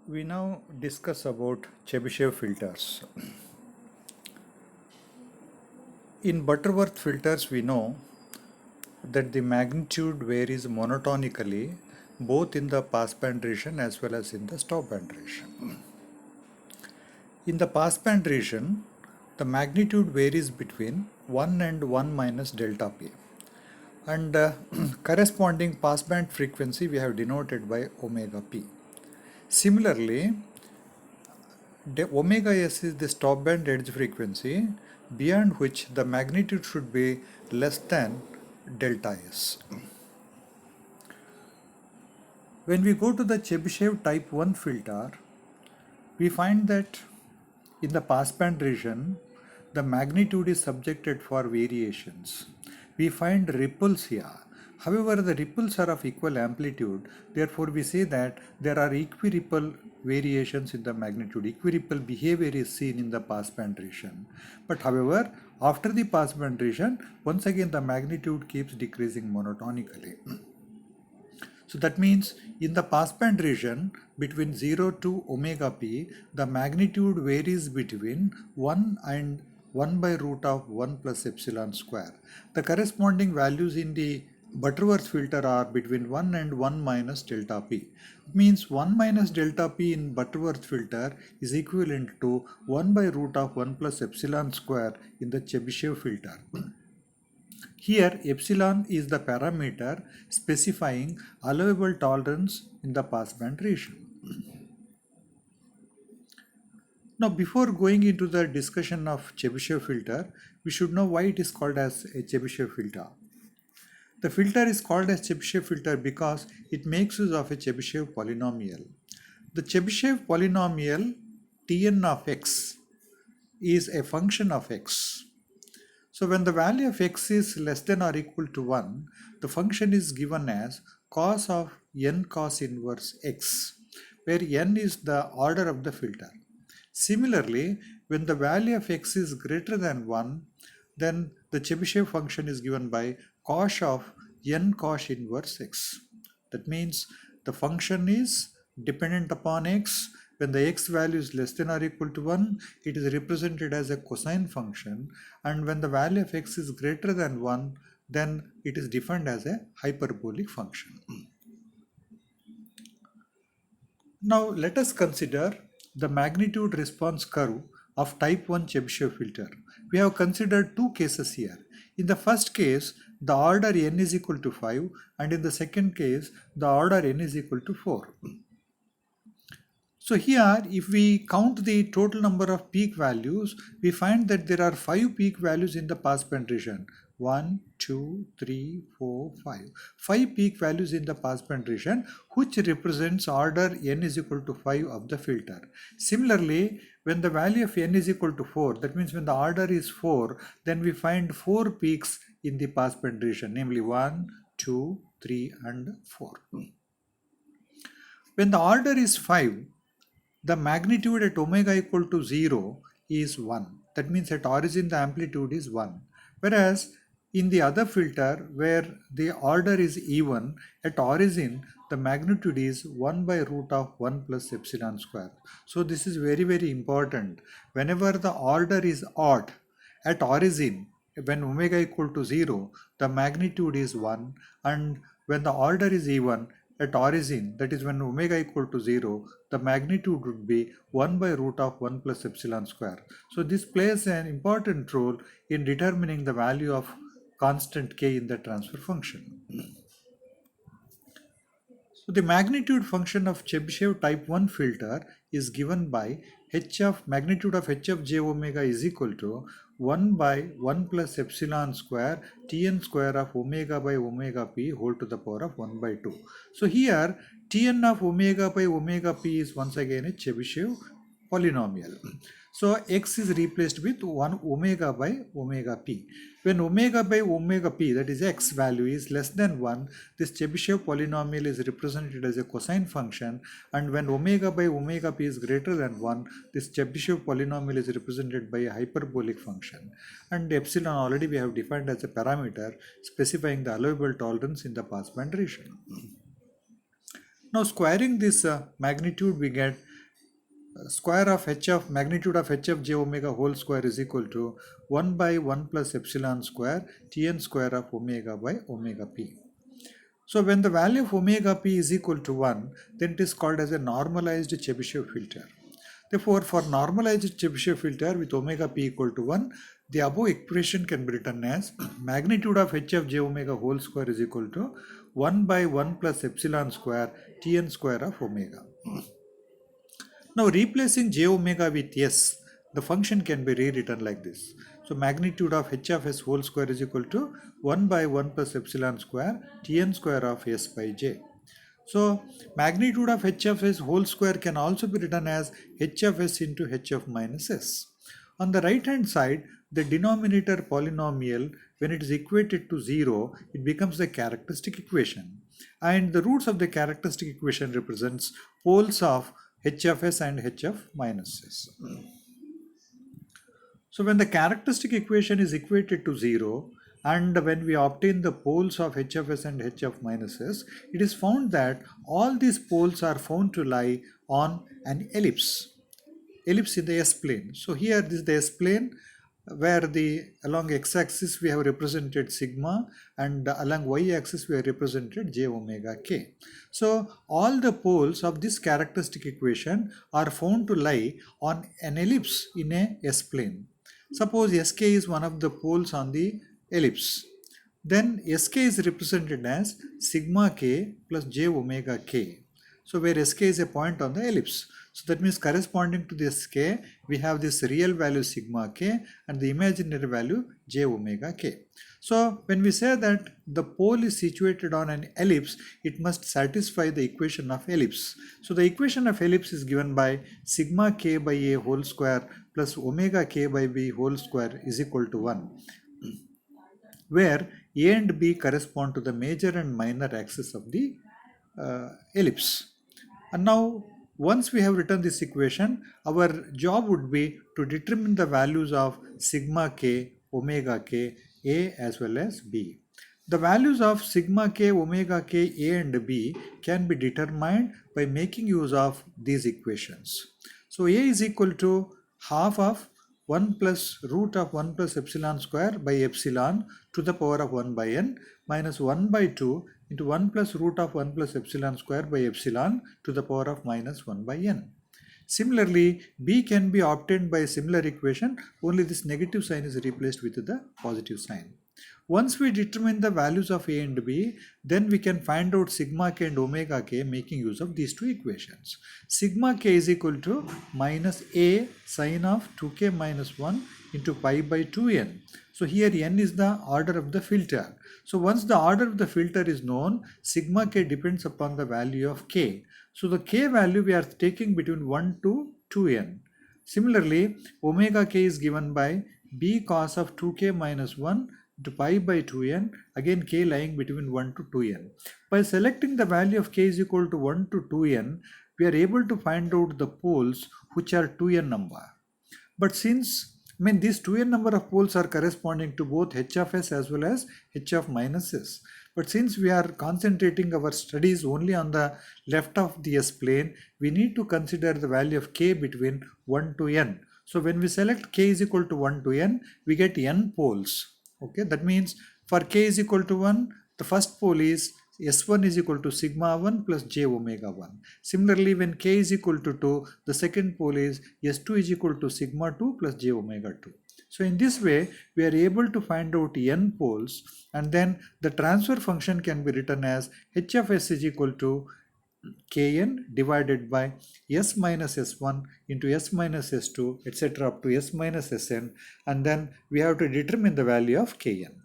We now discuss about Chebyshev filters. In Butterworth filters, we know that the magnitude varies monotonically both in the passband region as well as in the stopband region. In the passband region, the magnitude varies between 1 and 1 minus delta p, and corresponding passband frequency we have denoted by omega p. Similarly, omega s is the stop band edge frequency beyond which the magnitude should be less than delta s. When we go to the Chebyshev type 1 filter, we find that in the passband region, the magnitude is subjected for variations. We find ripples here. However, the ripples are of equal amplitude. Therefore, we say that there are equiripple variations in the magnitude. Equiripple behavior is seen in the passband region. But however, after the passband region, once again the magnitude keeps decreasing monotonically. So that means in the passband region between 0 to omega p, the magnitude varies between 1 and 1 by root of 1 plus epsilon square. The corresponding values in the Butterworth filter are between 1 and 1 minus delta p. It means 1 minus delta p in Butterworth filter is equivalent to 1 by root of 1 plus epsilon square in the Chebyshev filter. Here epsilon is the parameter specifying allowable tolerance in the passband region. Now before going into the discussion of Chebyshev filter, we should know why it is called as a Chebyshev filter. The filter is called as Chebyshev filter because it makes use of a Chebyshev polynomial. The Chebyshev polynomial Tn of x is a function of x. So when the value of x is less than or equal to 1, the function is given as cos of n cos inverse x, where n is the order of the filter. Similarly, when the value of x is greater than 1, then the Chebyshev function is given by cos of n cos inverse x. That means the function is dependent upon x. When the x value is less than or equal to 1, it is represented as a cosine function, and when the value of x is greater than 1, then it is defined as a hyperbolic function. Now let us consider the magnitude response curve of type 1 Chebyshev filter. We have considered two cases here. In the first case, the order n is equal to 5, and in the second case, the order n is equal to 4. So here, if we count the total number of peak values, we find that there are 5 peak values in the passband region. 1, 2, 3, 4, 5. 5 peak values in the passband region, which represents order n is equal to 5 of the filter. Similarly, when the value of n is equal to 4, that means when the order is 4, then we find 4 peaks in the passband region, namely 1, 2, 3, and 4. When the order is 5, the magnitude at omega equal to 0 is 1. That means at origin the amplitude is 1. Whereas in the other filter where the order is even, at origin the magnitude is 1 by root of 1 plus epsilon square. So this is very important. Whenever the order is odd, at origin when omega equal to 0, the magnitude is 1, and when the order is even, at origin, that is when omega equal to 0, the magnitude would be 1 by root of 1 plus epsilon square. So this plays an important role in determining the value of constant k in the transfer function. So the magnitude function of Chebyshev type 1 filter is given by magnitude of h of j omega is equal to 1 by 1 plus epsilon square Tn square of omega by omega p whole to the power of 1 by 2. So here Tn of omega by omega p is once again a Chebyshev polynomial. So x is replaced with 1 omega by omega p. When omega by omega p, that is x value, is less than 1, this Chebyshev polynomial is represented as a cosine function, and when omega by omega p is greater than 1, this Chebyshev polynomial is represented by a hyperbolic function. And epsilon already we have defined as a parameter specifying the allowable tolerance in the passband region. Now squaring this magnitude, we get square of h of magnitude of h of j omega whole square is equal to 1 by 1 plus epsilon square Tn square of omega by omega p. So when the value of omega p is equal to 1, then it is called as a normalized Chebyshev filter. Therefore, for normalized Chebyshev filter with omega p equal to 1, the above expression can be written as magnitude of h of j omega whole square is equal to 1 by 1 plus epsilon square Tn square of omega. Now replacing j omega with s, the function can be rewritten like this. So magnitude of h of s whole square is equal to 1 by 1 plus epsilon square Tn square of s by j. So magnitude of h of s whole square can also be written as h of s into h of minus s. On the right hand side, the denominator polynomial, when it is equated to 0, it becomes the characteristic equation. And the roots of the characteristic equation represents poles of h of s and h of minus s. So when the characteristic equation is equated to 0, and when we obtain the poles of h of s and h of minus s, it is found that all these poles are found to lie on an ellipse in the s-plane. So here this is the s-plane, where along x-axis we have represented sigma, and along y-axis we have represented j omega k. So all the poles of this characteristic equation are found to lie on an ellipse in a s-plane. Suppose sk is one of the poles on the ellipse. Then sk is represented as sigma k plus j omega k. So where sk is a point on the ellipse. So that means corresponding to this k, we have this real value sigma k and the imaginary value j omega k. So when we say that the pole is situated on an ellipse, it must satisfy the equation of ellipse. So the equation of ellipse is given by sigma k by a whole square plus omega k by b whole square is equal to 1, where a and b correspond to the major and minor axis of the ellipse. And now once we have written this equation, our job would be to determine the values of sigma k, omega k, a as well as b. The values of sigma k, omega k, a and b can be determined by making use of these equations. So a is equal to half of 1 plus root of 1 plus epsilon square by epsilon to the power of 1 by n minus 1 by 2 into 1 plus root of 1 plus epsilon square by epsilon to the power of minus 1 by n. Similarly, b can be obtained by a similar equation, only this negative sign is replaced with the positive sign. Once we determine the values of a and b, then we can find out sigma k and omega k making use of these two equations. Sigma k is equal to minus a sine of 2k minus 1 into pi by 2n. So here n is the order of the filter. So once the order of the filter is known, sigma k depends upon the value of k. So the k value we are taking between 1 to 2n. Similarly, omega k is given by b cos of 2k minus 1 to pi by 2n, again k lying between 1 to 2n. By selecting the value of k is equal to 1 to 2n, we are able to find out the poles which are 2n number. But since these 2n number of poles are corresponding to both h of s as well as h of minus s. But since we are concentrating our studies only on the left of the s-plane, we need to consider the value of k between 1 to n. So when we select k is equal to 1 to n, we get n poles. Okay, that means for k is equal to 1, the first pole is S1 is equal to sigma 1 plus j omega 1. Similarly, when k is equal to 2, the second pole is S2 is equal to sigma 2 plus j omega 2. So in this way, we are able to find out n poles, and then the transfer function can be written as h of s is equal to kn divided by s minus s1 into s minus s2, etc. up to s minus sn, and then we have to determine the value of kn.